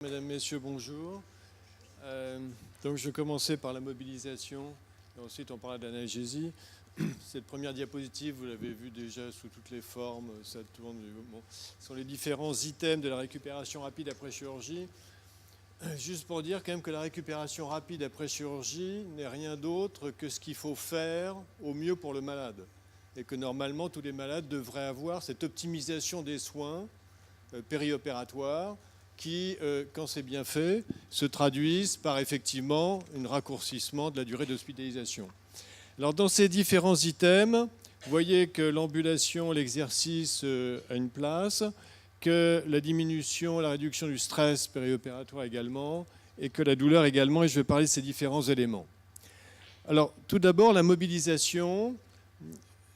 Mesdames, Messieurs, bonjour. Donc je vais commencer par la mobilisation et ensuite on parlera d'analgésie. Cette première diapositive, vous l'avez vue déjà sous toutes les formes, ça tourne. Bon, ce sont les différents items de la récupération rapide après chirurgie. Juste pour dire quand même que la récupération rapide après chirurgie n'est rien d'autre que ce qu'il faut faire au mieux pour le malade. Et que normalement tous les malades devraient avoir cette optimisation des soins périopératoires qui, quand c'est bien fait, se traduisent par effectivement un raccourcissement de la durée d'hospitalisation. Alors dans ces différents items, vous voyez que l'ambulation, l'exercice a une place, que la diminution, la réduction du stress périopératoire également, et que la douleur également, et je vais parler de ces différents éléments. Alors tout d'abord, la mobilisation.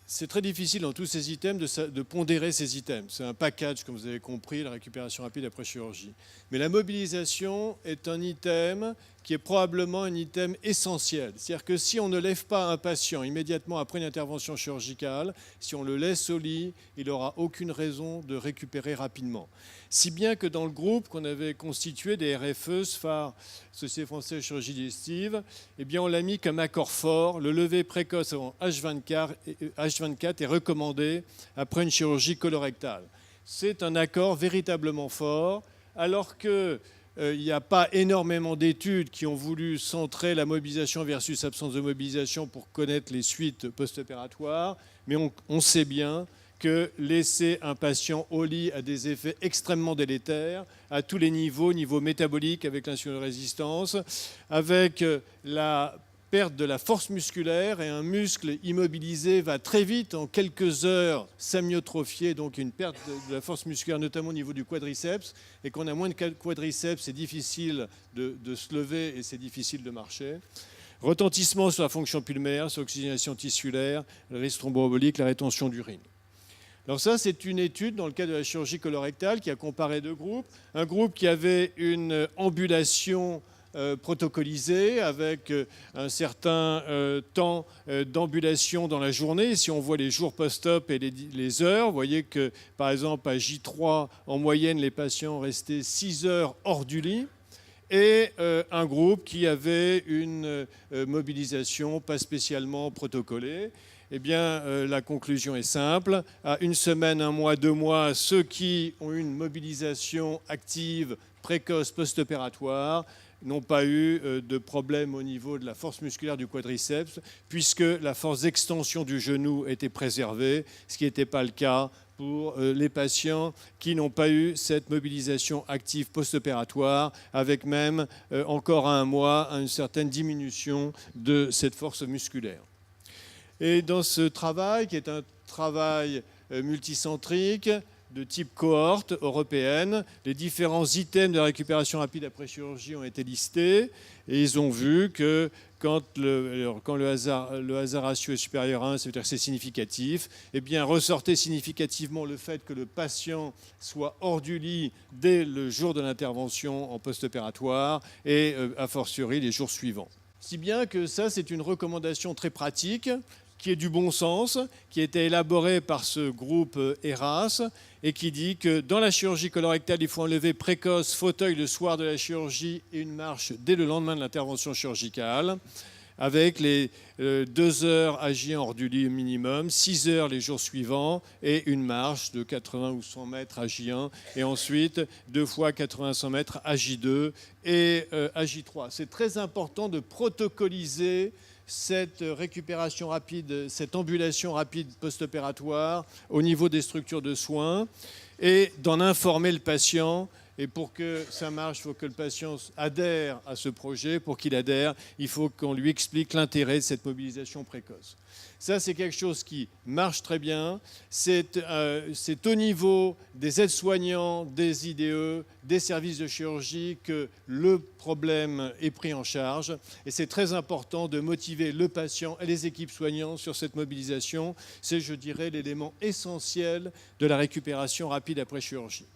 C'est très difficile dans tous ces items de pondérer ces items. C'est un package, comme vous avez compris, la récupération rapide après chirurgie. Mais la mobilisation est un item qui est probablement un item essentiel. C'est-à-dire que si on ne lève pas un patient immédiatement après une intervention chirurgicale, si on le laisse au lit, il n'aura aucune raison de récupérer rapidement. Si bien que dans le groupe qu'on avait constitué des RFE, SFAR, Société Française de Chirurgie Digestive, eh bien on l'a mis comme accord fort. Le lever précoce en H24 est recommandé après une chirurgie colorectale. C'est un accord véritablement fort, alors que il n'y a pas énormément d'études qui ont voulu centrer la mobilisation versus absence de mobilisation pour connaître les suites post-opératoires, mais on sait bien que laisser un patient au lit a des effets extrêmement délétères à tous les niveaux, niveau métabolique avec l'insulinorésistance, avec la perte de la force musculaire, et un muscle immobilisé va très vite, en quelques heures, s'amyotrophier, donc une perte de la force musculaire, notamment au niveau du quadriceps, et qu'on a moins de quadriceps, c'est difficile de se lever et c'est difficile de marcher. Retentissement sur la fonction pulmonaire, sur l'oxygénation tissulaire, le risque thromboembolique, la rétention d'urine. Alors ça, c'est une étude dans le cadre de la chirurgie colorectale qui a comparé deux groupes. Un groupe qui avait une ambulation protocolisée avec un certain temps d'ambulation dans la journée. Si on voit les jours post-op et les heures, vous voyez que, par exemple, à J3, en moyenne, les patients restaient 6 heures hors du lit. Et un groupe qui avait une mobilisation pas spécialement protocolée. Eh bien, la conclusion est simple. À une semaine, un mois, 2 mois, ceux qui ont eu une mobilisation active, précoce, post-opératoire, n'ont pas eu de problème au niveau de la force musculaire du quadriceps, puisque la force d'extension du genou était préservée, ce qui n'était pas le cas pour les patients qui n'ont pas eu cette mobilisation active post-opératoire, avec même encore à un mois une certaine diminution de cette force musculaire. Et dans ce travail, qui est un travail multicentrique, de type cohorte européenne, les différents items de la récupération rapide après chirurgie ont été listés, et ils ont vu que quand le hazard ratio est supérieur à 1, ça veut dire que c'est significatif, eh bien ressortait significativement le fait que le patient soit hors du lit dès le jour de l'intervention en post-opératoire et a fortiori les jours suivants. Si bien que ça, c'est une recommandation très pratique, qui est du bon sens, qui a été élaboré par ce groupe ERAS et qui dit que dans la chirurgie colorectale, il faut enlever précoce, fauteuil le soir de la chirurgie et une marche dès le lendemain de l'intervention chirurgicale, avec les 2 heures à J1 hors du lit minimum, 6 heures les jours suivants et une marche de 80 ou 100 mètres à J1 et ensuite 2 fois 80-100 mètres à J2 et à J3. C'est très important de protocoliser cette récupération rapide, cette ambulation rapide post-opératoire au niveau des structures de soins et d'en informer le patient. Et pour que ça marche, il faut que le patient adhère à ce projet. Pour qu'il adhère, il faut qu'on lui explique l'intérêt de cette mobilisation précoce. Ça, c'est quelque chose qui marche très bien. C'est au niveau des aides-soignants, des IDE, des services de chirurgie que le problème est pris en charge. Et c'est très important de motiver le patient et les équipes soignantes sur cette mobilisation. C'est, je dirais, l'élément essentiel de la récupération rapide après chirurgie.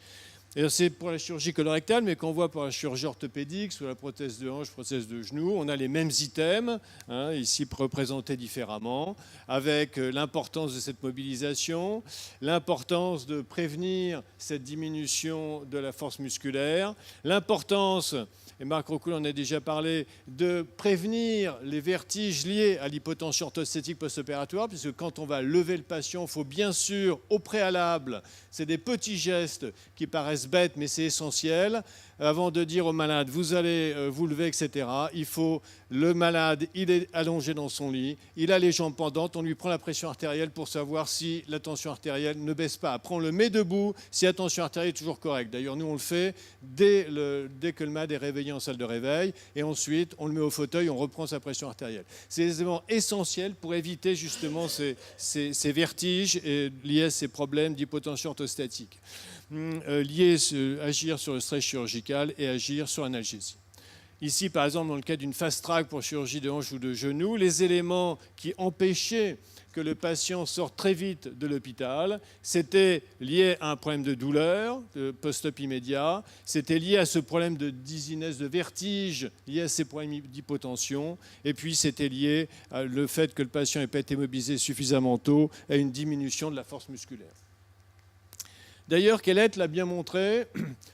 Et c'est pour la chirurgie colorectale, mais quand on voit pour la chirurgie orthopédique, sur la prothèse de hanche, prothèse de genou, on a les mêmes items, hein, ici représentés différemment, avec l'importance de cette mobilisation, l'importance de prévenir cette diminution de la force musculaire, l'importance, et Marc Rocoul en a déjà parlé, de prévenir les vertiges liés à l'hypotension orthostétique post-opératoire, puisque quand on va lever le patient, il faut bien sûr, au préalable, c'est des petits gestes qui paraissent bêtes, mais c'est essentiel, avant de dire au malade, vous allez vous lever, etc. Il faut, le malade, il est allongé dans son lit, il a les jambes pendantes, on lui prend la pression artérielle pour savoir si la tension artérielle ne baisse pas. Après, on le met debout si la tension artérielle est toujours correcte. D'ailleurs, nous, on le fait dès que le malade est réveillé en salle de réveil, et ensuite, on le met au fauteuil, on reprend sa pression artérielle. C'est des éléments essentiels pour éviter justement ces vertiges liés à ces problèmes d'hypotension orthostatique. Agir sur le stress chirurgical et agir sur l'analgésie. Ici, par exemple, dans le cas d'une fast track pour chirurgie de hanche ou de genou, les éléments qui empêchaient que le patient sorte très vite de l'hôpital, c'était lié à un problème de douleur, de post-op immédiat, c'était lié à ce problème de dizziness, de vertige, lié à ces problèmes d'hypotension, et puis c'était lié à le fait que le patient n'ait pas été mobilisé suffisamment tôt, à une diminution de la force musculaire. D'ailleurs, Kellett l'a bien montré,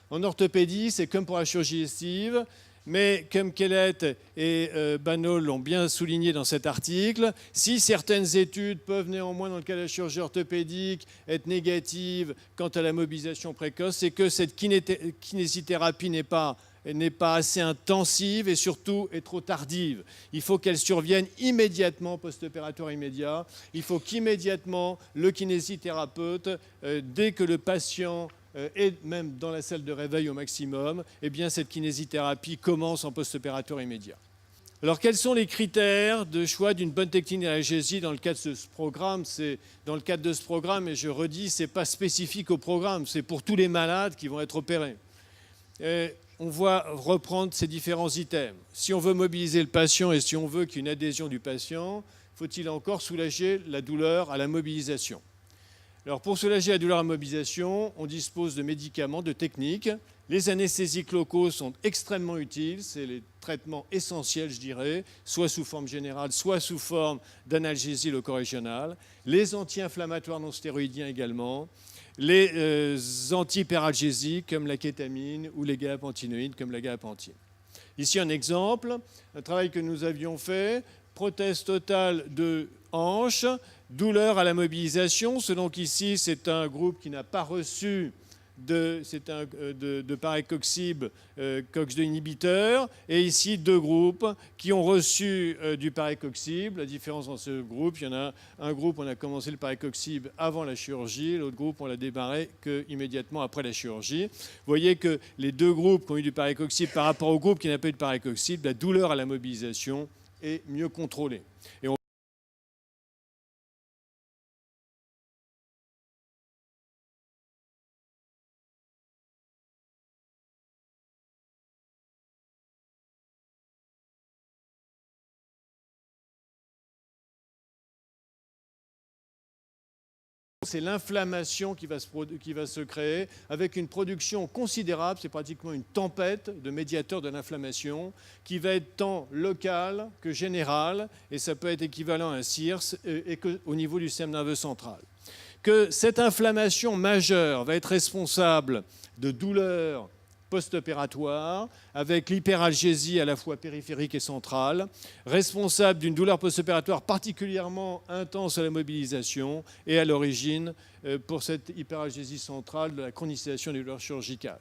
en orthopédie, c'est comme pour la chirurgie digestive, mais comme Kellett et Banol l'ont bien souligné dans cet article, si certaines études peuvent néanmoins, dans le cas de la chirurgie orthopédique, être négatives quant à la mobilisation précoce, c'est que cette kinésithérapie n'est pas assez intensive et surtout est trop tardive. Il faut qu'elle survienne immédiatement, post-opératoire immédiat. Il faut qu'immédiatement le kinésithérapeute, dès que le patient est même dans la salle de réveil au maximum, eh bien cette kinésithérapie commence en post-opératoire immédiat. Alors quels sont les critères de choix d'une bonne technique d'analgésie dans le cadre de ce programme? C'est dans le cadre de ce programme, et je redis, ce n'est pas spécifique au programme, c'est pour tous les malades qui vont être opérés. On va reprendre ces différents items. Si on veut mobiliser le patient et si on veut qu'il y ait une adhésion du patient, faut-il encore soulager la douleur à la mobilisation? Alors pour soulager la douleur à la mobilisation, on dispose de médicaments, de techniques. Les anesthésiques locaux sont extrêmement utiles, c'est les traitements essentiels, je dirais, soit sous forme générale, soit sous forme d'analgésie locorégionale. Les anti-inflammatoires non stéroïdiens également. Les antihyperalgésiques comme la kétamine ou les gabapentinoïdes comme la gabapentine. Ici un exemple, un travail que nous avions fait, prothèse totale de hanche, douleur à la mobilisation. Selon qu'ici c'est un groupe qui n'a pas reçu de parécoxib, COX-2 inhibiteur, et ici deux groupes qui ont reçu du parécoxib. La différence dans ce groupe, il y en a un groupe, on a commencé le parécoxib avant la chirurgie, l'autre groupe, on l'a démarré immédiatement après la chirurgie. Vous voyez que les deux groupes qui ont eu du parécoxib par rapport au groupe qui n'a pas eu de parécoxib, la douleur à la mobilisation est mieux contrôlée. C'est l'inflammation qui va se créer avec une production considérable, c'est pratiquement une tempête de médiateurs de l'inflammation qui va être tant locale que générale, et ça peut être équivalent à un CIRS et qu'au niveau du système nerveux central. Que cette inflammation majeure va être responsable de douleurs post-opératoire, avec l'hyperalgésie à la fois périphérique et centrale, responsable d'une douleur post-opératoire particulièrement intense à la mobilisation et à l'origine, pour cette hyperalgésie centrale, de la chronicisation des douleurs chirurgicales.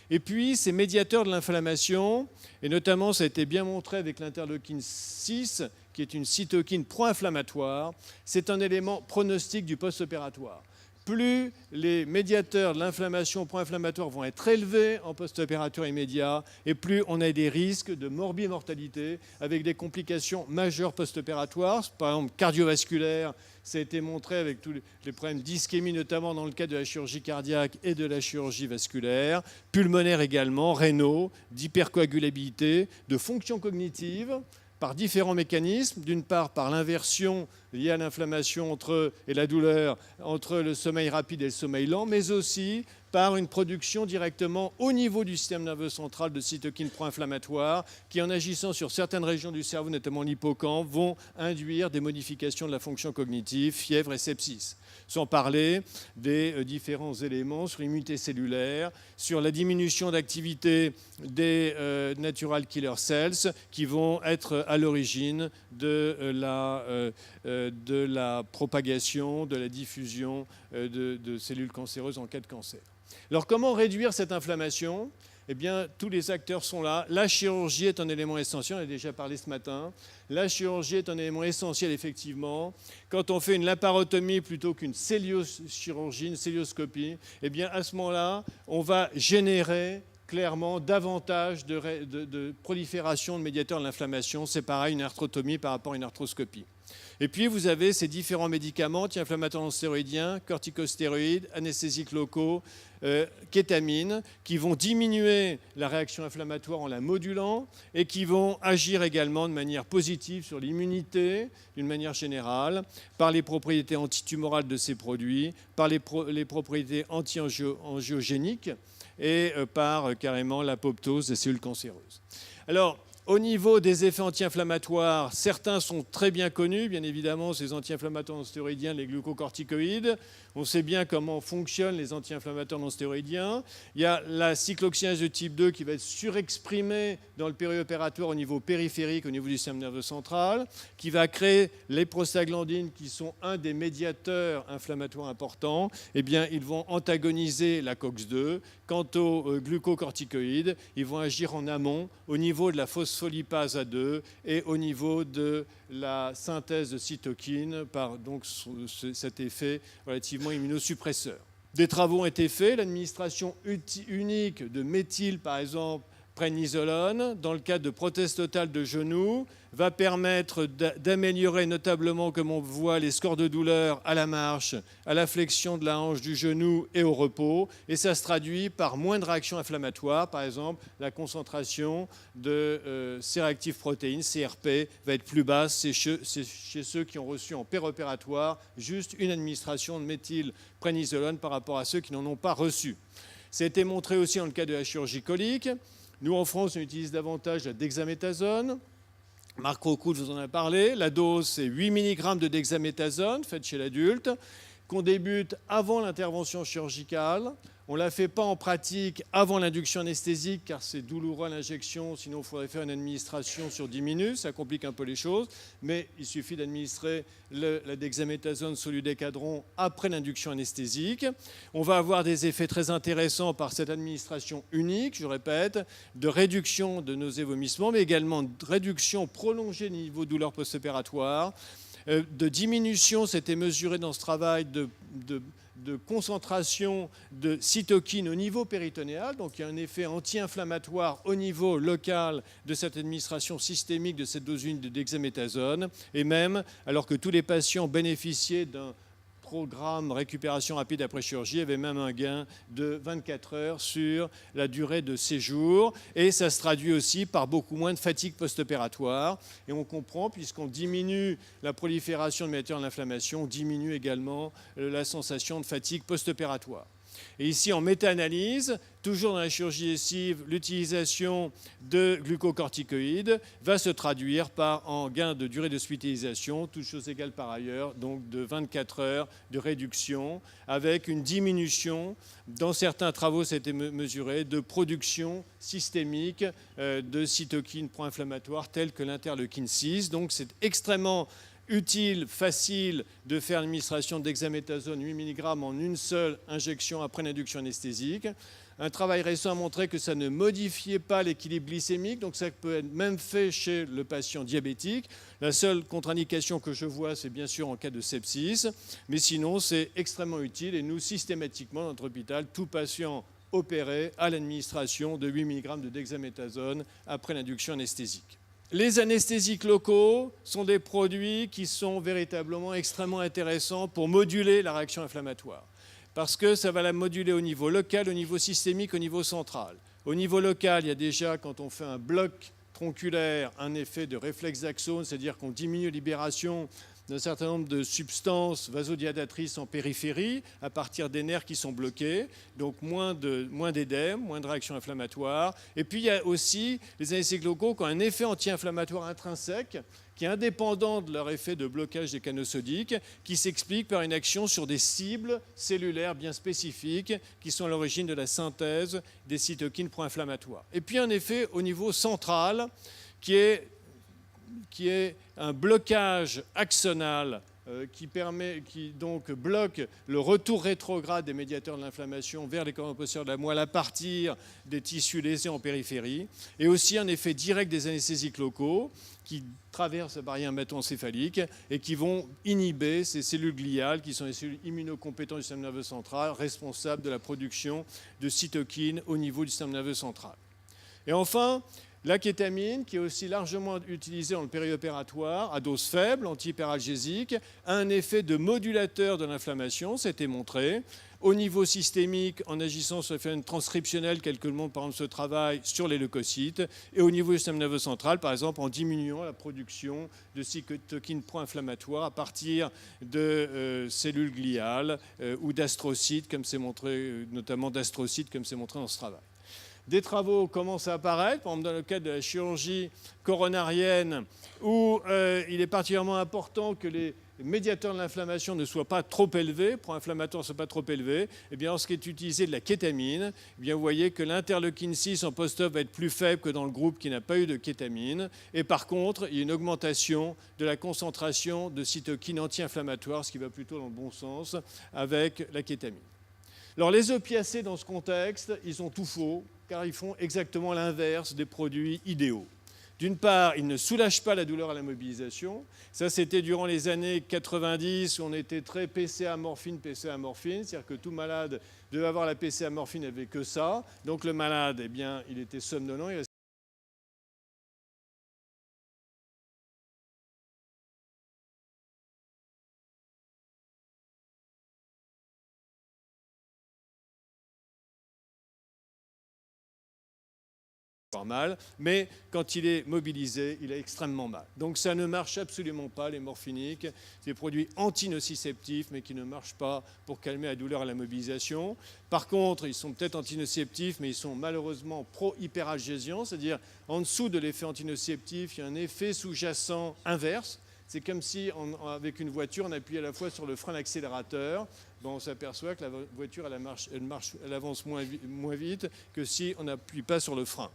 Et puis, ces médiateurs de l'inflammation, et notamment ça a été bien montré avec l'interleukine 6, qui est une cytokine pro-inflammatoire, c'est un élément pronostic du post-opératoire. Plus les médiateurs de l'inflammation pro-inflammatoire vont être élevés en post-opératoire immédiat, et plus on a des risques de morbimortalité avec des complications majeures post-opératoires, par exemple cardiovasculaires. Ça a été montré avec tous les problèmes d'ischémie, notamment dans le cas de la chirurgie cardiaque et de la chirurgie vasculaire, pulmonaire également, rénaux, d'hypercoagulabilité, de fonction cognitive, par différents mécanismes. D'une part, par l'inversion liées à l'inflammation et la douleur entre le sommeil rapide et le sommeil lent, mais aussi par une production directement au niveau du système nerveux central de cytokines pro-inflammatoires qui, en agissant sur certaines régions du cerveau, notamment l'hippocampe, vont induire des modifications de la fonction cognitive, fièvre et sepsis. Sans parler des différents éléments sur l'immunité cellulaire, sur la diminution d'activité des natural killer cells qui vont être à l'origine de la propagation, de la diffusion de cellules cancéreuses en cas de cancer. Alors comment réduire cette inflammation ? Eh bien, tous les acteurs sont là. La chirurgie est un élément essentiel, on a déjà parlé ce matin. La chirurgie est un élément essentiel, effectivement. Quand on fait une laparotomie plutôt qu'une celluliochirurgie, une celluloscopie, eh bien, à ce moment-là, on va générer clairement davantage de prolifération de médiateurs de l'inflammation. C'est pareil, une arthrotomie par rapport à une arthroscopie. Et puis, vous avez ces différents médicaments, anti-inflammatoires non stéroïdiens, corticostéroïdes, anesthésiques locaux, kétamine, qui vont diminuer la réaction inflammatoire en la modulant et qui vont agir également de manière positive sur l'immunité, d'une manière générale, par les propriétés antitumorales de ces produits, par les propriétés anti-angiogéniques et par carrément l'apoptose des cellules cancéreuses. Alors, au niveau des effets anti-inflammatoires, certains sont très bien connus, bien évidemment, ces anti-inflammatoires non stéroïdiens, les glucocorticoïdes. On sait bien comment fonctionnent les anti-inflammatoires non stéroïdiens. Il y a la cyclooxygenase de type 2 qui va être surexprimée dans le périopératoire au niveau périphérique, au niveau du système nerveux central, qui va créer les prostaglandines qui sont un des médiateurs inflammatoires importants. Eh bien, ils vont antagoniser la COX-2. Quant aux glucocorticoïdes, ils vont agir en amont au niveau de la phospholipase A2 et au niveau de la synthèse de cytokines par donc cet effet relativement immunosuppresseur. Des travaux ont été faits, l'administration unique de méthyle, par exemple, prénisolone, dans le cadre de prothèse totale de genou, va permettre d'améliorer notablement, comme on voit, les scores de douleur à la marche, à la flexion de la hanche du genou et au repos. Et ça se traduit par moins de réactions inflammatoires. Par exemple, la concentration de C-réactive protéines, CRP, va être plus basse chez ceux qui ont reçu en péropératoire juste une administration de méthylprénisolone par rapport à ceux qui n'en ont pas reçu. Ça a été montré aussi dans le cas de la chirurgie colique. Nous, en France, on utilise davantage la dexaméthasone. Marc Rocoul vous en a parlé. La dose, c'est 8 mg de dexaméthasone, faite chez l'adulte, qu'on débute avant l'intervention chirurgicale. On ne la fait pas en pratique avant l'induction anesthésique, car c'est douloureux à l'injection, sinon il faudrait faire une administration sur 10 minutes, ça complique un peu les choses, mais il suffit d'administrer la dexaméthasone soludécadron après l'induction anesthésique. On va avoir des effets très intéressants par cette administration unique, je répète, de réduction de nausées et vomissements, mais également de réduction prolongée du niveau de douleur post-opératoire, de diminution, c'était mesuré dans ce travail, de concentration de cytokines au niveau péritonéal, donc il y a un effet anti-inflammatoire au niveau local de cette administration systémique de cette dose unique de dexaméthasone, et même alors que tous les patients bénéficiaient d'un programme récupération rapide après chirurgie, il y avait même un gain de 24 heures sur la durée de séjour, et ça se traduit aussi par beaucoup moins de fatigue post-opératoire, et on comprend, puisqu'on diminue la prolifération de médiateurs de l'inflammation, on diminue également la sensation de fatigue post-opératoire. Et ici, en méta-analyse, toujours dans la chirurgie lessive, l'utilisation de glucocorticoïdes va se traduire par un gain de durée d'hospitalisation, toutes choses égales par ailleurs, donc de 24 heures de réduction, avec une diminution, dans certains travaux ça a été mesuré, de production systémique de cytokines pro-inflammatoires telles que l'interleukine 6. Donc c'est extrêmement utile, facile de faire l'administration de dexaméthasone 8 mg en une seule injection après l'induction anesthésique. Un travail récent a montré que ça ne modifiait pas l'équilibre glycémique, donc ça peut être même fait chez le patient diabétique. La seule contre-indication que je vois, c'est bien sûr en cas de sepsis, mais sinon c'est extrêmement utile et nous, systématiquement, dans notre hôpital, tout patient opéré à l'administration de 8 mg de dexaméthasone après l'induction anesthésique. Les anesthésiques locaux sont des produits qui sont véritablement extrêmement intéressants pour moduler la réaction inflammatoire. Parce que ça va la moduler au niveau local, au niveau systémique, au niveau central. Au niveau local, il y a déjà, quand on fait un bloc tronculaire, un effet de réflexe d'axone, c'est-à-dire qu'on diminue la libération d'un certain nombre de substances vasodilatrices en périphérie à partir des nerfs qui sont bloqués, donc moins d'édème, moins de réaction inflammatoire. Et puis il y a aussi les anesthésiques locaux qui ont un effet anti-inflammatoire intrinsèque qui est indépendant de leur effet de blocage des canaux sodiques, qui s'explique par une action sur des cibles cellulaires bien spécifiques qui sont à l'origine de la synthèse des cytokines pro-inflammatoires. Et puis un effet au niveau central qui est un blocage axonal qui donc bloque le retour rétrograde des médiateurs de l'inflammation vers les corps postérieurs de la moelle à partir des tissus lésés en périphérie, et aussi un effet direct des anesthésiques locaux qui traversent la barrière hémato-encéphalique et qui vont inhiber ces cellules gliales qui sont les cellules immunocompétentes du système nerveux central responsables de la production de cytokines au niveau du système nerveux central. Et enfin, la kétamine, qui est aussi largement utilisée dans le périopératoire, à dose faible, antihyperalgésique, a un effet de modulateur de l'inflammation, c'était montré. Au niveau systémique, en agissant sur les phénomènes transcriptionnels, tel que le montre par exemple ce travail sur les leucocytes, et au niveau du système nerveux central, par exemple en diminuant la production de cytokines pro-inflammatoires à partir de cellules gliales ou d'astrocytes, comme c'est montré, notamment d'astrocytes, comme c'est montré dans ce travail. Des travaux commencent à apparaître, par exemple dans le cadre de la chirurgie coronarienne, où il est particulièrement important que les médiateurs de l'inflammation ne soient pas trop élevés, pro-inflammatoires ne soient pas trop élevés. Et bien, en ce qui est utilisé de la kétamine, eh bien, vous voyez que l'interleukine 6 en post-op va être plus faible que dans le groupe qui n'a pas eu de kétamine. Et par contre, il y a une augmentation de la concentration de cytokines anti-inflammatoires, ce qui va plutôt dans le bon sens avec la kétamine. Alors, les opiacés, dans ce contexte, ils sont tout faux, car ils font exactement l'inverse des produits idéaux. D'une part, ils ne soulagent pas la douleur à la mobilisation. Ça, c'était durant les années 90, où on était très PCA morphine, c'est-à-dire que tout malade devait avoir la PCA morphine, il n'avait que ça. Donc le malade, eh bien, il était somnolent. Mal, mais quand il est mobilisé, il a extrêmement mal. Donc ça ne marche absolument pas, les morphiniques. C'est des produits antinociceptifs, mais qui ne marchent pas pour calmer la douleur à la mobilisation. Par contre, ils sont peut-être antinociceptifs, mais ils sont malheureusement pro-hyperalgésiants, c'est-à-dire en dessous de l'effet antinociceptif, il y a un effet sous-jacent inverse. C'est comme si, avec une voiture, on appuie à la fois sur le frein d'accélérateur. Bon, on s'aperçoit que la voiture elle avance moins vite que si on n'appuie pas sur le frein.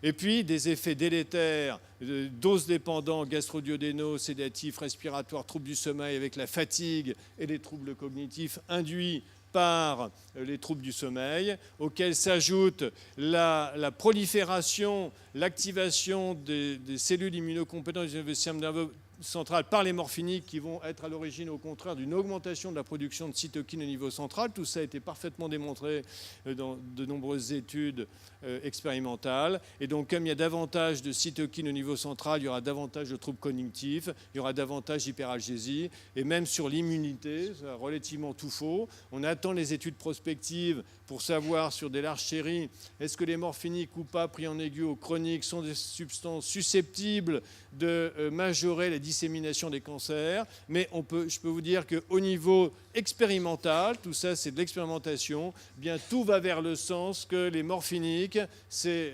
Et puis, des effets délétères, dose dépendants, gastro-duodénaux, sédatifs, respiratoires, troubles du sommeil avec la fatigue et les troubles cognitifs induits par les troubles du sommeil, auxquels s'ajoute la prolifération, l'activation des cellules immunocompétentes du système nerveux central par les morphiniques qui vont être à l'origine, au contraire, d'une augmentation de la production de cytokines au niveau central. Tout ça a été parfaitement démontré dans de nombreuses études expérimentales. Et donc, comme il y a davantage de cytokines au niveau central, il y aura davantage de troubles cognitifs, il y aura davantage d'hyperalgésie. Et même sur l'immunité, c'est relativement tout faux. On attend les études prospectives pour savoir sur des larges séries, est-ce que les morphiniques ou pas pris en aiguë ou chronique sont des substances susceptibles de majorer la dissémination des cancers. Mais je peux vous dire qu'au niveau expérimental, tout ça c'est de l'expérimentation, bien tout va vers le sens que les morphiniques, c'est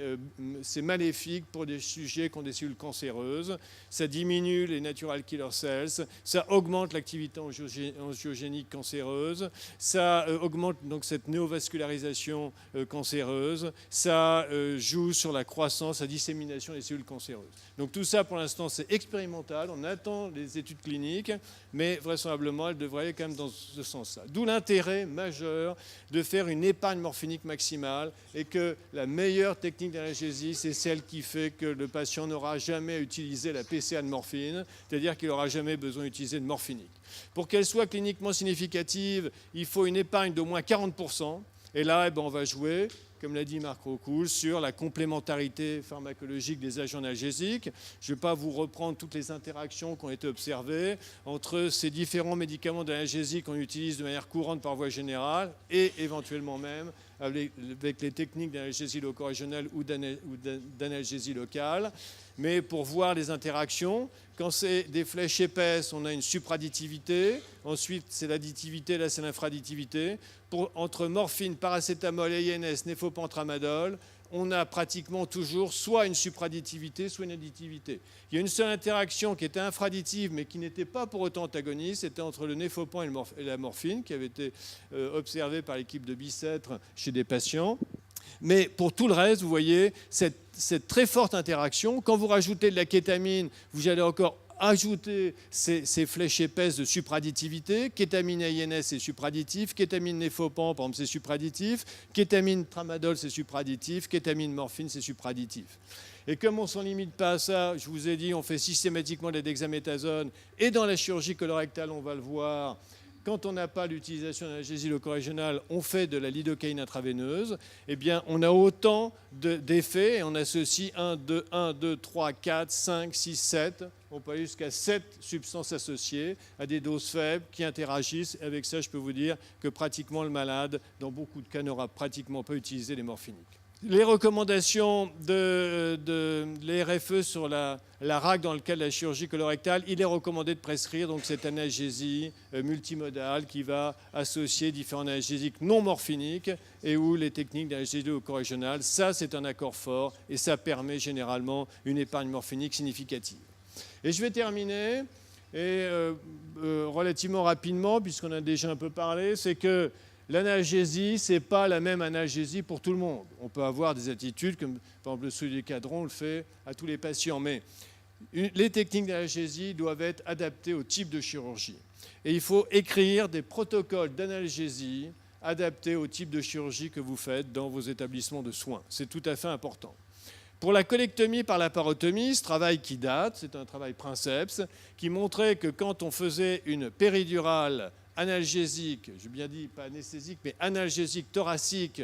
maléfique pour des sujets qui ont des cellules cancéreuses, ça diminue les natural killer cells, ça augmente l'activité angiogénique cancéreuse, ça augmente donc cette néovascularisation cancéreuse, ça joue sur la croissance, la dissémination des cellules cancéreuses. Donc tout ça pour l'instant c'est expérimental, on attend les études cliniques, mais vraisemblablement elles devraient aller quand même dans ce sens-là. D'où l'intérêt majeur de faire une épargne morphinique maximale et que la meilleure technique d'analgésie, c'est celle qui fait que le patient n'aura jamais à utiliser la PCA de morphine, c'est-à-dire qu'il n'aura jamais besoin d'utiliser de morphinique. Pour qu'elle soit cliniquement significative, il faut une épargne d'au moins 40%. Et là, on va jouer, comme l'a dit Marc Rocoul, sur la complémentarité pharmacologique des agents analgésiques. Je ne vais pas vous reprendre toutes les interactions qui ont été observées entre ces différents médicaments d'analgésie qu'on utilise de manière courante par voie générale et éventuellement même avec les techniques d'analgésie loco-régionale ou d'analgésie locale, mais pour voir les interactions. Quand c'est des flèches épaisses, on a une supradditivité. Ensuite, c'est l'additivité, là, c'est l'infradditivité. Entre morphine, paracétamol, INS, néfopan, tramadol, on a pratiquement toujours soit une supradditivité, soit une additivité. Il y a une seule interaction qui était infradditive, mais qui n'était pas pour autant antagoniste, c'était entre le néfopan et la morphine, qui avait été observée par l'équipe de Bicêtre chez des patients. Mais pour tout le reste, vous voyez, cette très forte interaction, quand vous rajoutez de la kétamine, vous allez encore ajouter ces flèches épaisses de supradditivité. Kétamine INS, c'est supradditif. Kétamine néfopan, par exemple, c'est supradditif. Kétamine tramadol, c'est supradditif. Kétamine morphine, c'est supradditif. Et comme on ne s'en limite pas à ça, je vous ai dit, on fait systématiquement de la dexaméthasone. Et dans la chirurgie colorectale, on va le voir, quand on n'a pas l'utilisation d'analgésie loco-régionale, on fait de la lidocaïne intraveineuse, eh bien, on a autant d'effets et on associe 1, 2, 3, 4, 5, 6, 7. On peut aller jusqu'à 7 substances associées à des doses faibles qui interagissent. Avec ça, je peux vous dire que pratiquement le malade, dans beaucoup de cas, n'aura pratiquement pas utilisé les morphiniques. Les recommandations de l'RFE sur la RAC dans le cas de la chirurgie colorectale, il est recommandé de prescrire donc cette analgésie multimodale qui va associer différents analgésiques non morphiniques et ou les techniques d'analgésie loco-régionale. Ça, c'est un accord fort et ça permet généralement une épargne morphinique significative. Et je vais terminer relativement rapidement, puisqu'on a déjà un peu parlé, c'est que l'analgésie, ce n'est pas la même analgésie pour tout le monde. On peut avoir des attitudes, comme par exemple le sodium-cadron, on le fait à tous les patients. Mais les techniques d'analgésie doivent être adaptées au type de chirurgie. Et il faut écrire des protocoles d'analgésie adaptés au type de chirurgie que vous faites dans vos établissements de soins. C'est tout à fait important. Pour la colectomie par laparotomie, ce travail qui date, c'est un travail princeps, qui montrait que quand on faisait une péridurale analgésique, j'ai bien dit pas anesthésique, mais analgésique thoracique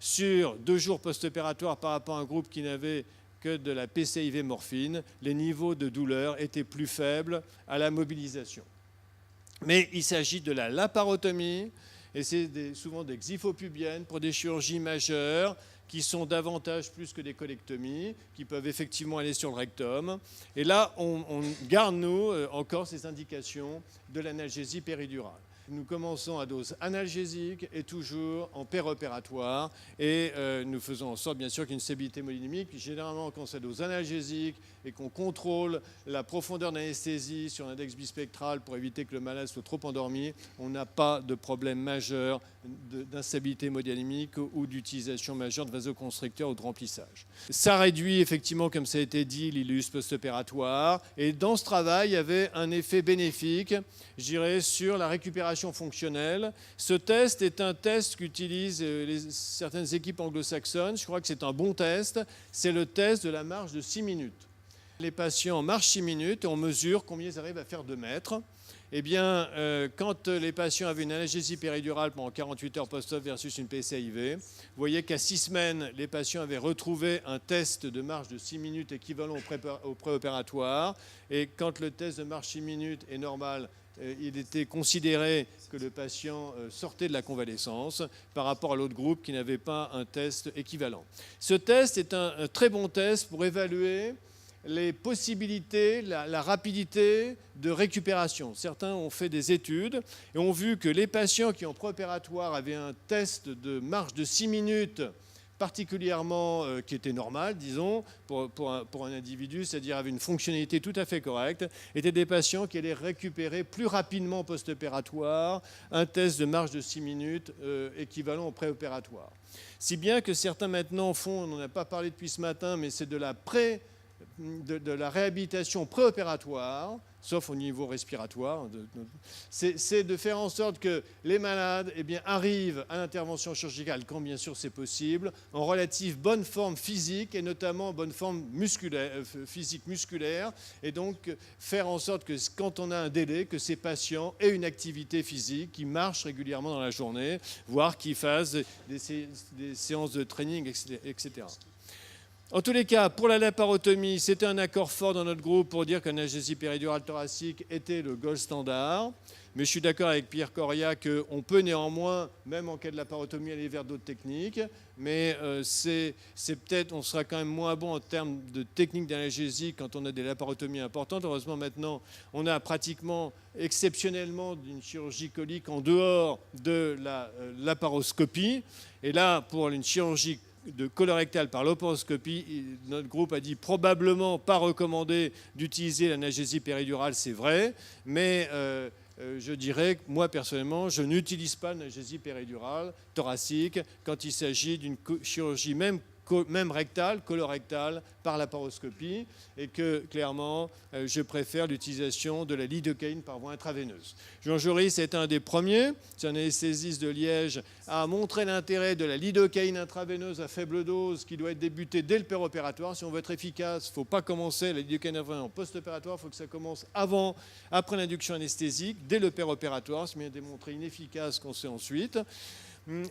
sur 2 jours post-opératoires par rapport à un groupe qui n'avait que de la PCIV morphine, les niveaux de douleur étaient plus faibles à la mobilisation. Mais il s'agit de la laparotomie, et c'est souvent des xyphopubiennes pour des chirurgies majeures qui sont davantage plus que des colectomies, qui peuvent effectivement aller sur le rectum. Et là, on garde, nous, encore ces indications de l'analgésie péridurale. Nous commençons à dose analgésique et toujours en péropératoire. Et nous faisons en sorte, bien sûr, qu'il y ait une stabilité hémodynamique. Généralement, quand c'est dose analgésique et qu'on contrôle la profondeur d'anesthésie sur l'index bispectral pour éviter que le malade soit trop endormi, on n'a pas de problème majeur d'instabilité hémodynamique ou d'utilisation majeure de vasoconstricteurs ou de remplissage. Ça réduit effectivement, comme ça a été dit, l'ilus post-opératoire. Et dans ce travail, il y avait un effet bénéfique, je dirais, sur la récupération fonctionnelle. Ce test est un test qu'utilisent certaines équipes anglo-saxonnes. Je crois que c'est un bon test. C'est le test de la marche de 6 minutes. Les patients marchent 6 minutes et on mesure combien ils arrivent à faire de mètres. Eh bien, quand les patients avaient une analgésie péridurale pendant 48 heures post-op versus une PCIV, vous voyez qu'à 6 semaines, les patients avaient retrouvé un test de marche de 6 minutes équivalent au préopératoire. Et quand le test de marche 6 minutes est normal, il était considéré que le patient sortait de la convalescence par rapport à l'autre groupe qui n'avait pas un test équivalent. Ce test est un très bon test pour évaluer les possibilités, la rapidité de récupération. Certains ont fait des études et ont vu que les patients qui en préopératoire avaient un test de marche de 6 minutes particulièrement qui était normal, disons, pour un individu, c'est-à-dire avait une fonctionnalité tout à fait correcte, étaient des patients qui allaient récupérer plus rapidement post-opératoire un test de marche de 6 minutes équivalent au préopératoire. Si bien que certains maintenant font, on n'en a pas parlé depuis ce matin, mais c'est de la réhabilitation préopératoire, sauf au niveau respiratoire, c'est de faire en sorte que les malades arrivent à l'intervention chirurgicale, quand bien sûr c'est possible, en relative bonne forme physique et notamment en bonne forme physique musculaire, et donc faire en sorte que quand on a un délai, que ces patients aient une activité physique, qui marchent régulièrement dans la journée, voire qu'ils fassent des séances de training, etc. En tous les cas, pour la laparotomie, c'était un accord fort dans notre groupe pour dire qu'une analgésie péridurale thoracique était le gold standard. Mais je suis d'accord avec Pierre Correa qu'on peut néanmoins, même en cas de laparotomie, aller vers d'autres techniques. Mais c'est peut-être, on sera quand même moins bon en termes de technique d'analgésie quand on a des laparotomies importantes. Heureusement, maintenant, on a pratiquement, exceptionnellement, une chirurgie colique en dehors de la laparoscopie. Et là, pour une chirurgie de colorectal par laparoscopie, notre groupe a dit probablement pas recommandé d'utiliser l'analgésie péridurale, c'est vrai, mais je dirais que moi personnellement, je n'utilise pas l'analgésie péridurale thoracique quand il s'agit d'une chirurgie même rectale, colorectale, par laparoscopie, et que clairement, je préfère l'utilisation de la lidocaïne par voie intraveineuse. Jean Joris est un des premiers, c'est un anesthésiste de Liège, à montrer l'intérêt de la lidocaïne intraveineuse à faible dose qui doit être débutée dès le péropératoire. Si on veut être efficace, il ne faut pas commencer la lidocaïne intraveineuse en post-opératoire, il faut que ça commence après l'induction anesthésique, dès le péropératoire, c'est bien démontré inefficace qu'on sait ensuite.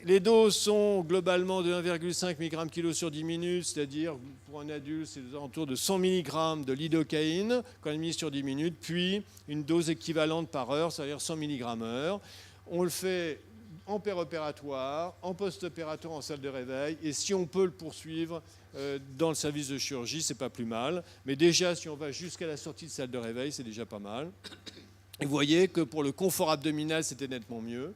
Les doses sont globalement de 1,5 mg/kg sur 10 minutes, c'est-à-dire pour un adulte, c'est aux alentours de 100 mg de lidocaïne quand on est mis sur 10 minutes, puis une dose équivalente par heure, c'est-à-dire 100 mg/h. On le fait en péropératoire, en post-opératoire, en salle de réveil, et si on peut le poursuivre dans le service de chirurgie, c'est pas plus mal. Mais déjà, si on va jusqu'à la sortie de salle de réveil, c'est déjà pas mal. Et vous voyez que pour le confort abdominal, c'était nettement mieux,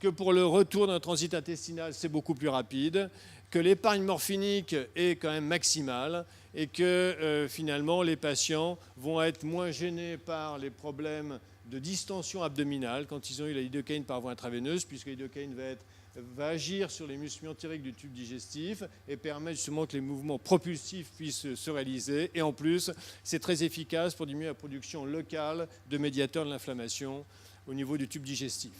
que pour le retour d'un transit intestinal, c'est beaucoup plus rapide, que l'épargne morphinique est quand même maximale et que finalement, les patients vont être moins gênés par les problèmes de distension abdominale quand ils ont eu la lidocaïne par voie intraveineuse, puisque la lidocaïne va agir sur les muscles myotériques du tube digestif et permettre justement que les mouvements propulsifs puissent se réaliser. Et en plus, c'est très efficace pour diminuer la production locale de médiateurs de l'inflammation au niveau du tube digestif.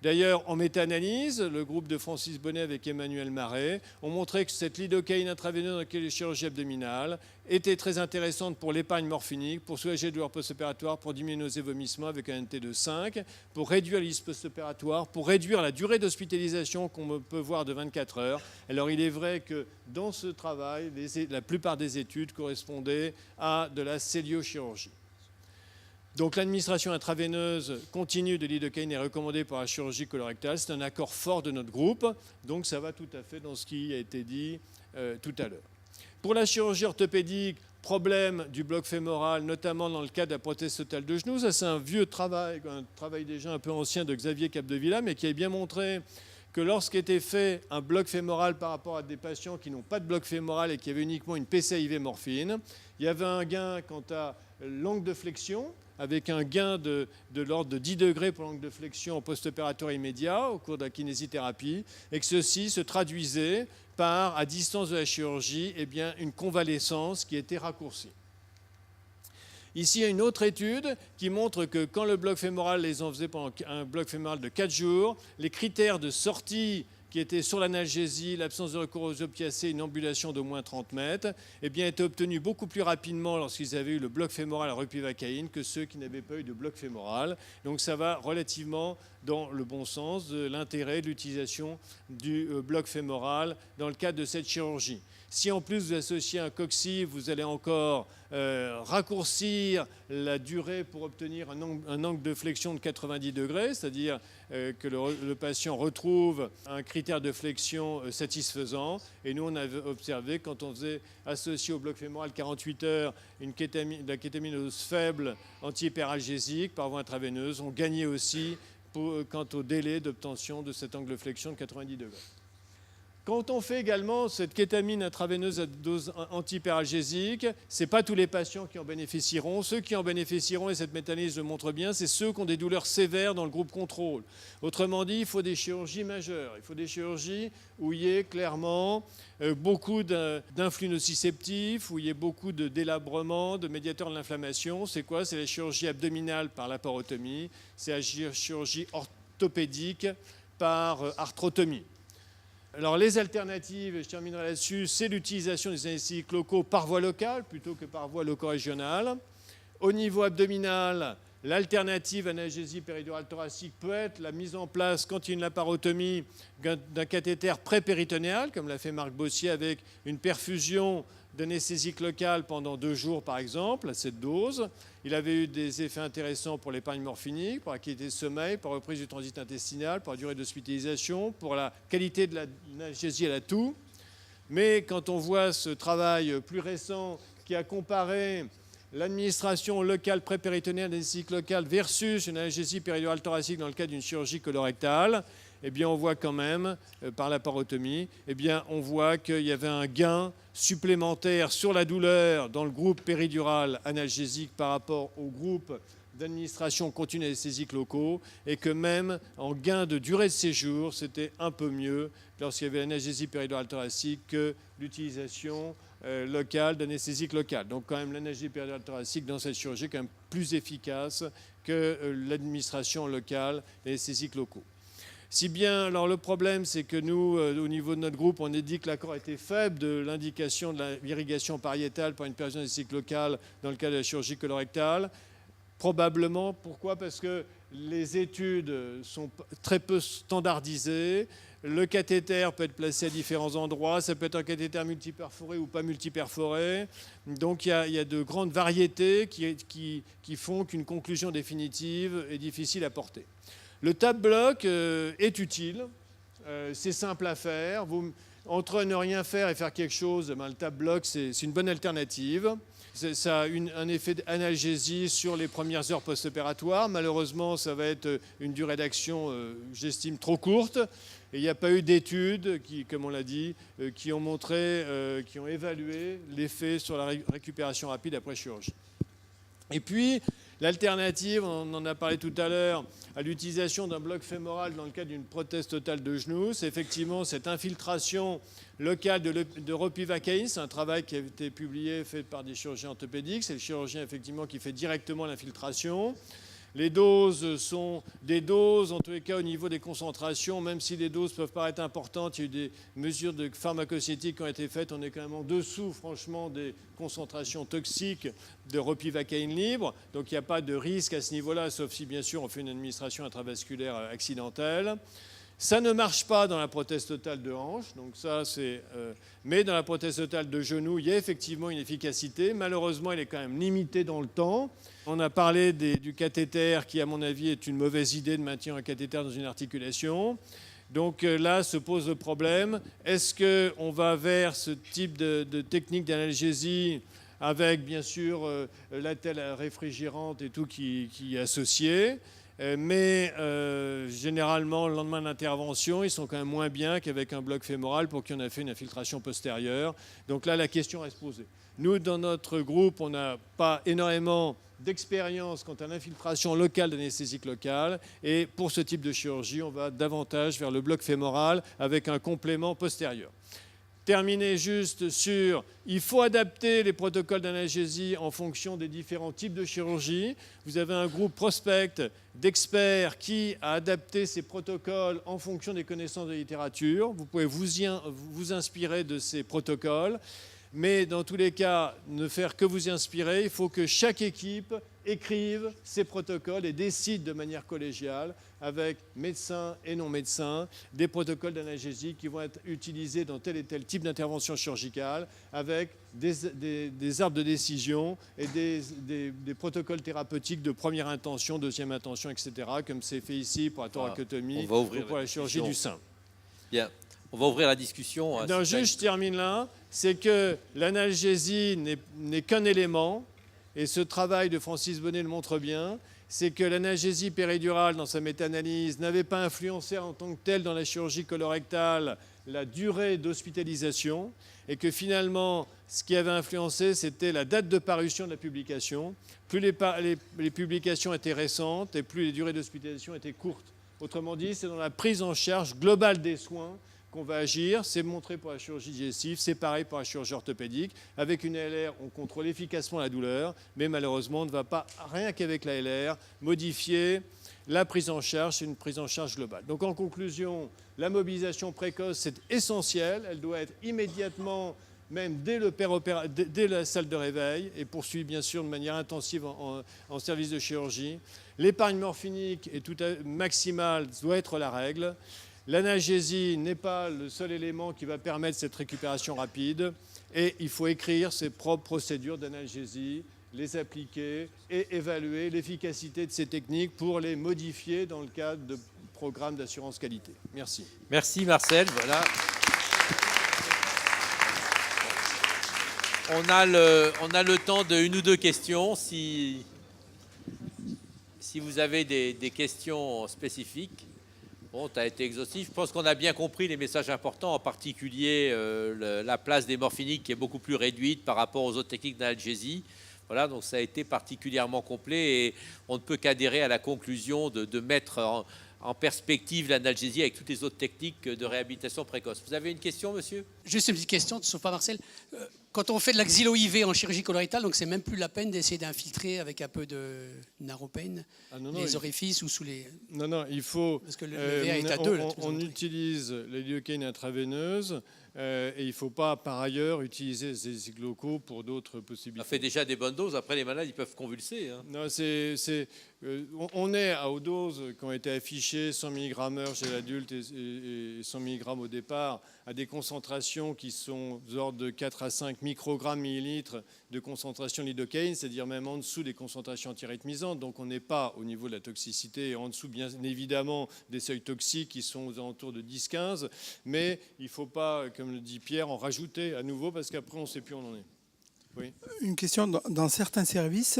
D'ailleurs, en méta-analyse, le groupe de Francis Bonnet avec Emmanuel Marais ont montré que cette lidocaïne intraveineuse dans la chirurgie abdominale était très intéressante pour l'épargne morphinique, pour soulager les douleurs post-opératoires, pour diminuer nos vomissements avec un NT de 5, pour réduire les listes post-opératoires, pour réduire la durée d'hospitalisation qu'on peut voir de 24 heures. Alors il est vrai que dans ce travail, la plupart des études correspondaient à de la celliochirurgie. Donc l'administration intraveineuse continue de lidocaïne est recommandée pour la chirurgie colorectale. C'est un accord fort de notre groupe, donc ça va tout à fait dans ce qui a été dit tout à l'heure. Pour la chirurgie orthopédique, problème du bloc fémoral, notamment dans le cas de la prothèse totale de genou. Ça, c'est un vieux travail, un travail déjà un peu ancien de Xavier Capdevila, mais qui a bien montré que lorsqu'était fait un bloc fémoral par rapport à des patients qui n'ont pas de bloc fémoral et qui avaient uniquement une PCIV morphine, il y avait un gain quant à l'angle de flexion, avec un gain de l'ordre de 10 degrés pour l'angle de flexion en post-opératoire immédiat au cours de la kinésithérapie, et que ceci se traduisait par, à distance de la chirurgie, eh bien, une convalescence qui était raccourcie. Ici, il y a une autre étude qui montre que quand le bloc fémoral, les en faisait pendant un bloc fémoral de 4 jours, les critères de sortie qui étaient sur l'analgésie, l'absence de recours aux opiacés, une ambulation d'au moins 30 mètres, eh bien, étaient obtenus beaucoup plus rapidement lorsqu'ils avaient eu le bloc fémoral à ropivacaïne que ceux qui n'avaient pas eu de bloc fémoral. Donc ça va relativement dans le bon sens de l'intérêt de l'utilisation du bloc fémoral dans le cadre de cette chirurgie. Si en plus vous associez un coccyx, vous allez encore raccourcir la durée pour obtenir un angle de flexion de 90 degrés, c'est-à-dire que le patient retrouve un critère de flexion satisfaisant. Et nous, on avait observé, quand on faisait associer au bloc fémoral 48 heures de la kétaminose faible antihyperalgésique par voie intraveineuse, on gagnait aussi quant au délai d'obtention de cet angle de flexion de 90 degrés. Quand on fait également cette kétamine intraveineuse à dose antihyperalgésique, ce n'est pas tous les patients qui en bénéficieront. Ceux qui en bénéficieront, et cette méta-analyse le montre bien, c'est ceux qui ont des douleurs sévères dans le groupe contrôle. Autrement dit, il faut des chirurgies majeures. Il faut des chirurgies où il y ait clairement beaucoup d'influx nociceptifs, où il y ait beaucoup de délabrement, de médiateurs de l'inflammation. C'est quoi? C'est la chirurgie abdominale par laparotomie. C'est la chirurgie orthopédique par arthrotomie. Alors les alternatives, je terminerai là-dessus, c'est l'utilisation des anesthésiques locaux par voie locale plutôt que par voie loco-régionale. Au niveau abdominal, l'alternative analgésie péridurale thoracique peut être la mise en place, quand il y a une laparotomie, d'un cathéter pré-péritonéal, comme l'a fait Marc Bossier, avec une perfusion d'anesthésique locale pendant 2 jours, par exemple, à cette dose. Il avait eu des effets intéressants pour l'épargne morphinique, pour la qualité de sommeil, pour la reprise du transit intestinal, pour la durée d'hospitalisation, pour la qualité de l'analgésie à la toux. Mais quand on voit ce travail plus récent qui a comparé l'administration locale pré-péritonéale d'anesthésique locale versus une analgésie péridurale thoracique dans le cas d'une chirurgie colorectale, eh bien, on voit quand même, par la parotomie, eh bien, on voit qu'il y avait un gain supplémentaire sur la douleur dans le groupe péridural analgésique par rapport au groupe d'administration continue anesthésique locaux, et que même en gain de durée de séjour, c'était un peu mieux lorsqu'il y avait l'analgésie péridurale thoracique que l'utilisation locale d'anesthésique locale. Donc quand même l'analgésie péridurale thoracique dans cette chirurgie est quand même plus efficace que l'administration locale d'anesthésiques locaux. Si bien, alors le problème, c'est que nous, au niveau de notre groupe, on a dit que l'accord était faible de l'indication de l'irrigation pariétale pour une perfusion anesthésique locale dans le cas de la chirurgie colorectale. Probablement, pourquoi? Parce que les études sont très peu standardisées. Le cathéter peut être placé à différents endroits. Ça peut être un cathéter multiperforé ou pas multiperforé. Donc il y a de grandes variétés qui font qu'une conclusion définitive est difficile à porter. Le TAP bloc est utile. C'est simple à faire. Entre ne rien faire et faire quelque chose, le TAP bloc, c'est une bonne alternative. Ça a un effet d'analgésie sur les premières heures post-opératoires. Malheureusement, ça va être une durée d'action, j'estime, trop courte. Et il n'y a pas eu d'études qui, comme on l'a dit, qui ont montré, qui ont évalué l'effet sur la récupération rapide après chirurgie. Et puis, l'alternative, on en a parlé tout à l'heure, à l'utilisation d'un bloc fémoral dans le cadre d'une prothèse totale de genou, c'est effectivement cette infiltration locale de ropivacaïne. C'est un travail qui a été publié, fait par des chirurgiens orthopédiques. C'est le chirurgien effectivement qui fait directement l'infiltration. Les doses sont des doses, en tous les cas au niveau des concentrations, même si les doses peuvent paraître importantes, il y a eu des mesures de pharmacocétique qui ont été faites, on est quand même en dessous, franchement, des concentrations toxiques de ropivacaïne libre, donc il n'y a pas de risque à ce niveau-là, sauf si bien sûr on fait une administration intravasculaire accidentelle. Ça ne marche pas dans la prothèse totale de hanche, donc ça c'est. Mais dans la prothèse totale de genou, il y a effectivement une efficacité. Malheureusement, elle est quand même limitée dans le temps. On a parlé du cathéter, qui à mon avis est une mauvaise idée de maintenir un cathéter dans une articulation. Donc là se pose le problème. Est-ce qu'on va vers ce type de technique d'analgésie avec bien sûr l'attelle réfrigérante et tout qui est associé? Mais généralement, le lendemain de l'intervention, ils sont quand même moins bien qu'avec un bloc fémoral pour qui on a fait une infiltration postérieure. Donc là, la question reste posée. Nous, dans notre groupe, on n'a pas énormément d'expérience quant à l'infiltration locale d'anesthésique locale. Et pour ce type de chirurgie, on va davantage vers le bloc fémoral avec un complément postérieur. Terminer juste sur, il faut adapter les protocoles d'analgésie en fonction des différents types de chirurgie. Vous avez un groupe prospect d'experts qui a adapté ces protocoles en fonction des connaissances de la littérature. Vous pouvez vous inspirer de ces protocoles, mais dans tous les cas, ne faire que vous y inspirer. Il faut que chaque équipe écrive ces protocoles et décide de manière collégiale, avec médecins et non-médecins, des protocoles d'analgésie qui vont être utilisés dans tel et tel type d'intervention chirurgicale, avec des arbres de décision et des protocoles thérapeutiques de première intention, deuxième intention, etc., comme c'est fait ici pour la thoracotomie ou pour la chirurgie du sein. Bien. On va ouvrir la discussion. Non, juste, je termine là. C'est que l'analgésie n'est qu'un élément, et ce travail de Francis Bonnet le montre bien, c'est que l'analgésie péridurale, dans sa méta-analyse, n'avait pas influencé en tant que telle dans la chirurgie colorectale la durée d'hospitalisation, et que finalement, ce qui avait influencé, c'était la date de parution de la publication. Plus les publications étaient récentes, et plus les durées d'hospitalisation étaient courtes. Autrement dit, c'est dans la prise en charge globale des soins qu'on va agir. C'est montré pour la chirurgie digestive, c'est pareil pour la chirurgie orthopédique. Avec une ALR, on contrôle efficacement la douleur, mais malheureusement, on ne va pas, rien qu'avec la ALR, modifier la prise en charge. C'est une prise en charge globale. Donc en conclusion, la mobilisation précoce, c'est essentiel. Elle doit être immédiatement même dès la salle de réveil, et poursuit bien sûr de manière intensive en service de chirurgie. L'épargne morphinique est maximale, doit être la règle. L'analgésie n'est pas le seul élément qui va permettre cette récupération rapide, et il faut écrire ses propres procédures d'analgésie, les appliquer et évaluer l'efficacité de ces techniques pour les modifier dans le cadre de programmes d'assurance qualité. Merci. Merci Marcel. Voilà. On a le temps de une ou deux questions. Si vous avez des questions spécifiques. Bon, tu as été exhaustif. Je pense qu'on a bien compris les messages importants, en particulier la place des morphiniques qui est beaucoup plus réduite par rapport aux autres techniques d'analgésie. Voilà, donc ça a été particulièrement complet et on ne peut qu'adhérer à la conclusion de mettre en perspective l'analgésie avec toutes les autres techniques de réhabilitation précoce. Vous avez une question, monsieur? Juste une petite question, sauf pas Marcel. Quand on fait de la xylo-IV en chirurgie colorectale, donc c'est même plus la peine d'essayer d'infiltrer avec un peu de naropène les orifices ou sous les... Non, il faut... Parce que le verre est à 2. On utilise la lidocaïne intraveineuse et il ne faut pas, par ailleurs, utiliser ces cyclocos pour d'autres possibilités. Ça fait déjà des bonnes doses. Après, les malades, ils peuvent convulser. Hein. Non, on est à haute dose qui ont été affichées, 100 mg chez l'adulte et 100 mg au départ, à des concentrations qui sont d'ordre de 4 à 5 microgrammes millilitres de concentration de lidocaïne, c'est-à-dire même en dessous des concentrations antirythmisantes. Donc on n'est pas au niveau de la toxicité, et en dessous bien évidemment des seuils toxiques qui sont aux alentours de 10-15, mais il ne faut pas, comme le dit Pierre, en rajouter à nouveau parce qu'après on ne sait plus où on en est. Oui. Une question, dans certains services,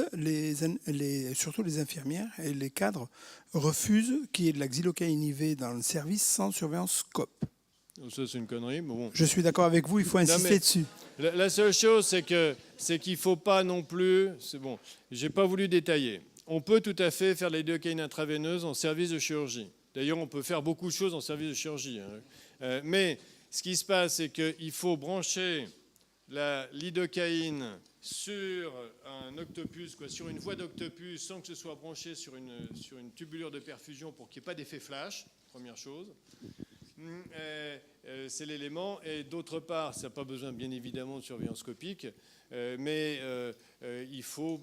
surtout les infirmières et les cadres refusent qu'il y ait de la xylocaïne IV dans le service sans surveillance SCOP. Ça, c'est une connerie. Mais bon. Je suis d'accord avec vous, il faut insister dessus. La seule chose, c'est qu'il ne faut pas non plus... C'est bon, je n'ai pas voulu détailler. On peut tout à fait faire de la lidocaïne intraveineuse en service de chirurgie. D'ailleurs, on peut faire beaucoup de choses en service de chirurgie. Mais ce qui se passe, c'est qu'il faut brancher la lidocaïne sur un octopus, sur une voie d'octopus, sans que ce soit branché sur une tubulure de perfusion pour qu'il n'y ait pas d'effet flash, première chose. C'est l'élément. Et d'autre part, ça n'a pas besoin bien évidemment de surveillance scopique, mais il faut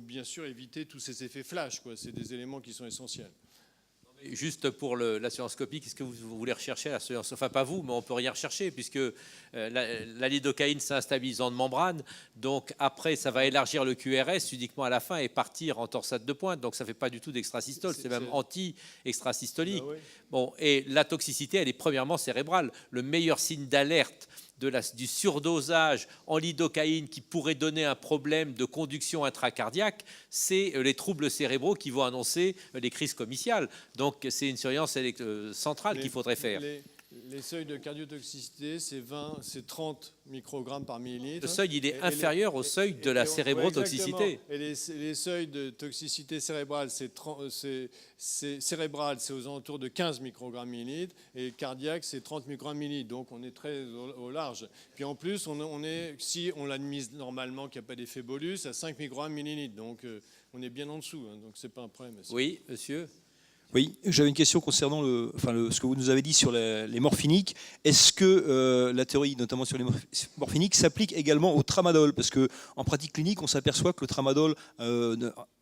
bien sûr éviter tous ces effets flash. C'est des éléments qui sont essentiels. Juste pour l'assurance scopique, qu'est-ce que vous voulez rechercher à l'assurance? Enfin, pas vous, mais on peut rien rechercher, puisque la lidocaïne, c'est un stabilisant de membrane. Donc, après, ça va élargir le QRS uniquement à la fin et partir en torsade de pointe. Donc, ça ne fait pas du tout d'extrasystole. C'est même anti-extrasystolique. Ah oui. Bon, et la toxicité, elle est premièrement cérébrale. Le meilleur signe d'alerte du surdosage en lidocaïne qui pourrait donner un problème de conduction intracardiaque, c'est les troubles cérébraux qui vont annoncer les crises comiciales. Donc c'est une surveillance centrale qu'il faudrait faire. Les seuils de cardiotoxicité, c'est 30 microgrammes par millilitre. Le seuil, il est inférieur au seuil de la cérébrotoxicité. Et les seuils de toxicité cérébrale, c'est aux alentours de 15 microgrammes millilitres, et cardiaque, c'est 30 microgrammes millilitres. Donc on est très au large. Puis en plus, si on l'admise normalement, qu'il n'y a pas d'effet bolus, à 5 microgrammes millilitres. Donc on est bien en dessous. Donc c'est pas un problème. Oui, monsieur. Oui, j'avais une question concernant ce que vous nous avez dit sur les morphiniques. Est-ce que la théorie, notamment sur les morphiniques, s'applique également au tramadol? Parce qu'en pratique clinique, on s'aperçoit que le tramadol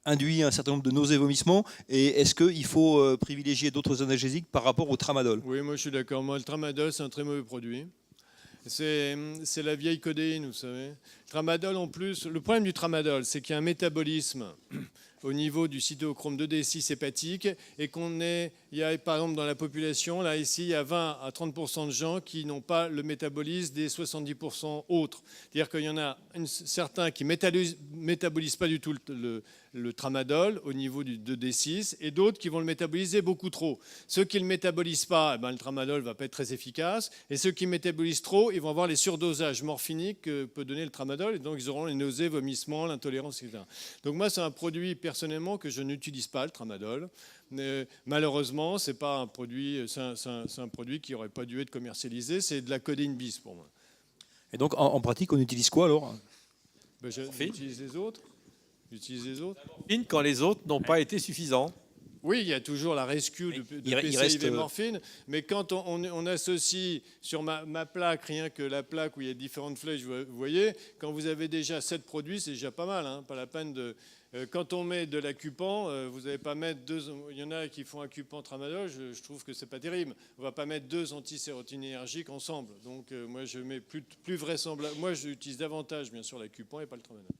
induit un certain nombre de nausées et vomissements. Et est-ce qu'il faut privilégier d'autres analgésiques par rapport au tramadol? Oui, moi je suis d'accord. Moi, le tramadol, c'est un très mauvais produit. C'est la vieille codéine, vous savez. Tramadol, en plus, le problème du tramadol, c'est qu'il y a un métabolisme au niveau du cytochrome 2D6 hépatique, et il y a par exemple dans la population, là ici, il y a 20 à 30% de gens qui n'ont pas le métabolisme des 70% autres. C'est-à-dire qu'il y en a certains qui métabolisent pas du tout le tramadol au niveau du 2D6, et d'autres qui vont le métaboliser beaucoup trop. Ceux qui ne le métabolisent pas, le tramadol ne va pas être très efficace, et ceux qui métabolisent trop, ils vont avoir les surdosages morphiniques que peut donner le tramadol, et donc ils auront les nausées, vomissements, l'intolérance, etc. Donc moi, c'est un produit personnellement que je n'utilise pas, le tramadol. Malheureusement, c'est pas un produit, c'est un produit qui n'aurait pas dû être commercialisé. C'est de la codéine bis pour moi. Et donc en pratique, on utilise quoi alors? J'utilise les autres. J'utilise les autres. Quand les autres n'ont pas été suffisants. Oui, il y a toujours la rescue de Il PCIV reste, morphine, mais quand on associe sur ma plaque, rien que la plaque où il y a différentes flèches, vous voyez, quand vous avez déjà 7 produits, c'est déjà pas mal, hein, pas la peine de... Quand on met de l'acupan, vous n'allez pas mettre deux... Il y en a qui font acupan tramadol, je trouve que c'est pas terrible. On va pas mettre 2 antisérotinergiques ensemble. Donc moi, je mets plus vraisemblable... Moi, j'utilise davantage, bien sûr, l'acupan et pas le tramadol.